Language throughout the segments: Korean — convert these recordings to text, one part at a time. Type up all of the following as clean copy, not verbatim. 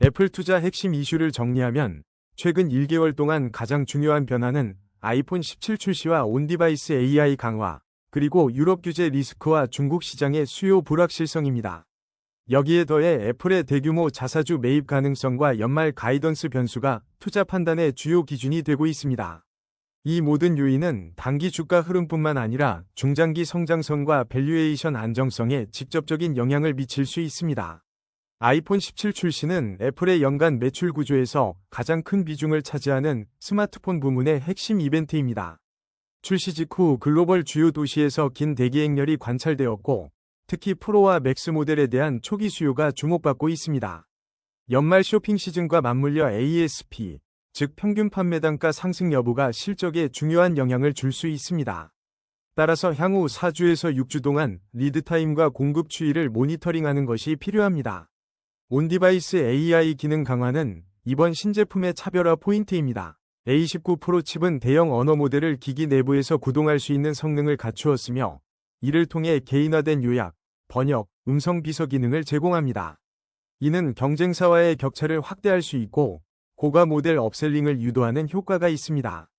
애플 투자 핵심 이슈를 정리하면 최근 1개월 동안 가장 중요한 변화는 아이폰 17 출시와 온디바이스 AI 강화, 그리고 유럽 규제 리스크와 중국 시장의 수요 불확실성입니다. 여기에 더해 애플의 대규모 자사주 매입 가능성과 연말 가이던스 변수가 투자 판단의 주요 기준이 되고 있습니다. 이 모든 요인은 단기 주가 흐름뿐만 아니라 중장기 성장성과 밸류에이션 안정성에 직접적인 영향을 미칠 수 있습니다. 아이폰 17 출시는 애플의 연간 매출 구조에서 가장 큰 비중을 차지하는 스마트폰 부문의 핵심 이벤트입니다. 출시 직후 글로벌 주요 도시에서 긴 대기 행렬이 관찰되었고, 특히 프로와 맥스 모델에 대한 초기 수요가 주목받고 있습니다. 연말 쇼핑 시즌과 맞물려 ASP, 즉 평균 판매 단가 상승 여부가 실적에 중요한 영향을 줄 수 있습니다. 따라서 향후 4주에서 6주 동안 리드타임과 공급 추이를 모니터링하는 것이 필요합니다. 온디바이스 AI 기능 강화는 이번 신제품의 차별화 포인트입니다. A19 프로 칩은 대형 언어 모델을 기기 내부에서 구동할 수 있는 성능을 갖추었으며, 이를 통해 개인화된 요약, 번역, 음성 비서 기능을 제공합니다. 이는 경쟁사와의 격차를 확대할 수 있고 고가 모델 업셀링을 유도하는 효과가 있습니다.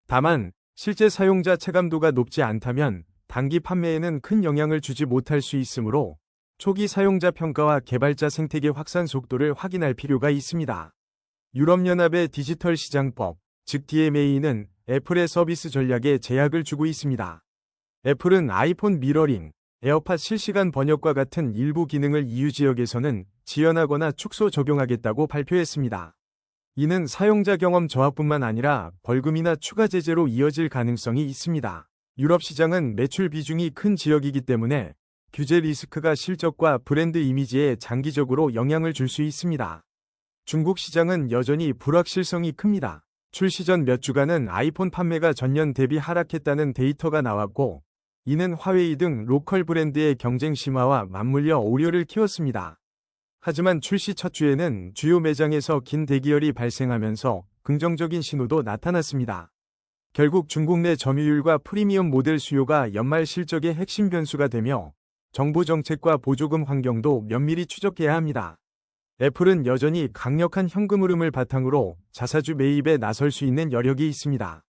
다만 실제 사용자 체감도가 높지 않다면 단기 판매에는 큰 영향을 주지 못할 수 있으므로 초기 사용자 평가와 개발자 생태계 확산 속도를 확인할 필요가 있습니다. 유럽연합의 디지털 시장법, 즉 DMA는 애플의 서비스 전략에 제약을 주고 있습니다. 애플은 아이폰 미러링, 에어팟 실시간 번역과 같은 일부 기능을 EU 지역에서는 지연하거나 축소 적용하겠다고 발표했습니다. 이는 사용자 경험 저하뿐만 아니라 벌금이나 추가 제재로 이어질 가능성이 있습니다. 유럽 시장은 매출 비중이 큰 지역이기 때문에 규제 리스크가 실적과 브랜드 이미지에 장기적으로 영향을 줄 수 있습니다. 중국 시장은 여전히 불확실성이 큽니다. 출시 전 몇 주간은 아이폰 판매가 전년 대비 하락했다는 데이터가 나왔고, 이는 화웨이 등 로컬 브랜드의 경쟁 심화와 맞물려 우려를 키웠습니다. 하지만 출시 첫 주에는 주요 매장에서 긴 대기열이 발생하면서 긍정적인 신호도 나타났습니다. 결국 중국 내 점유율과 프리미엄 모델 수요가 연말 실적의 핵심 변수가 되며, 정부 정책과 보조금 환경도 면밀히 추적해야 합니다. 애플은 여전히 강력한 현금 흐름을 바탕으로 자사주 매입에 나설 수 있는 여력이 있습니다.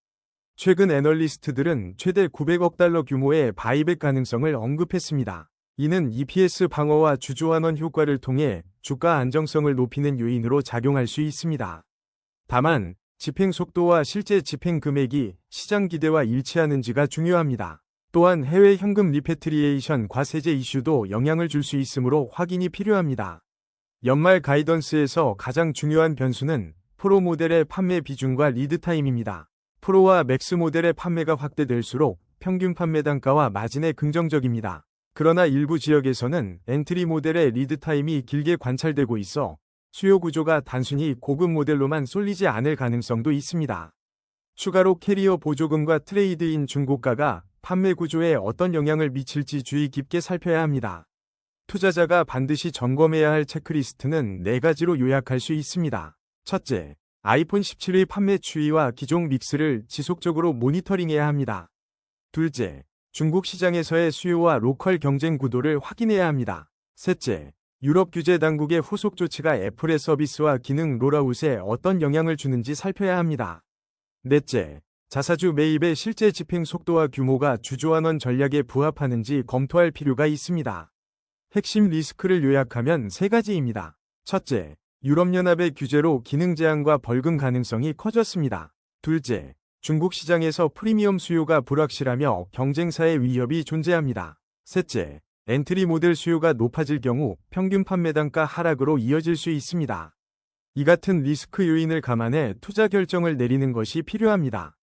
최근 애널리스트들은 최대 900억 달러 규모의 바이백 가능성을 언급했습니다. 이는 EPS 방어와 주주환원 효과를 통해 주가 안정성을 높이는 요인으로 작용할 수 있습니다. 다만 집행 속도와 실제 집행 금액이 시장 기대와 일치하는지가 중요합니다. 또한 해외 현금 리패트리에이션 과세제 이슈도 영향을 줄 수 있으므로 확인이 필요합니다. 연말 가이던스에서 가장 중요한 변수는 프로 모델의 판매 비중과 리드타임입니다. 프로와 맥스 모델의 판매가 확대될수록 평균 판매 단가와 마진에 긍정적입니다. 그러나 일부 지역에서는 엔트리 모델의 리드타임이 길게 관찰되고 있어 수요 구조가 단순히 고급 모델로만 쏠리지 않을 가능성도 있습니다. 추가로 캐리어 보조금과 트레이드인 중고가가 판매 구조에 어떤 영향을 미칠지 주의 깊게 살펴야 합니다. 투자자가 반드시 점검해야 할 체크리스트는 4가지로 요약할 수 있습니다. 첫째, 아이폰 17의 판매 추이와 기종 믹스를 지속적으로 모니터링해야 합니다. 둘째, 중국 시장에서의 수요와 로컬 경쟁 구도를 확인해야 합니다. 셋째, 유럽 규제 당국의 후속 조치가 애플의 서비스와 기능 롤아웃에 어떤 영향을 주는지 살펴야 합니다. 넷째, 자사주 매입의 실제 집행 속도와 규모가 주주환원 전략에 부합하는지 검토할 필요가 있습니다. 핵심 리스크를 요약하면 3가지입니다. 첫째, 유럽연합의 규제로 기능 제한과 벌금 가능성이 커졌습니다. 둘째, 중국 시장에서 프리미엄 수요가 불확실하며 경쟁사의 위협이 존재합니다. 셋째, 엔트리 모델 수요가 높아질 경우 평균 판매 단가 하락으로 이어질 수 있습니다. 이 같은 리스크 요인을 감안해 투자 결정을 내리는 것이 필요합니다.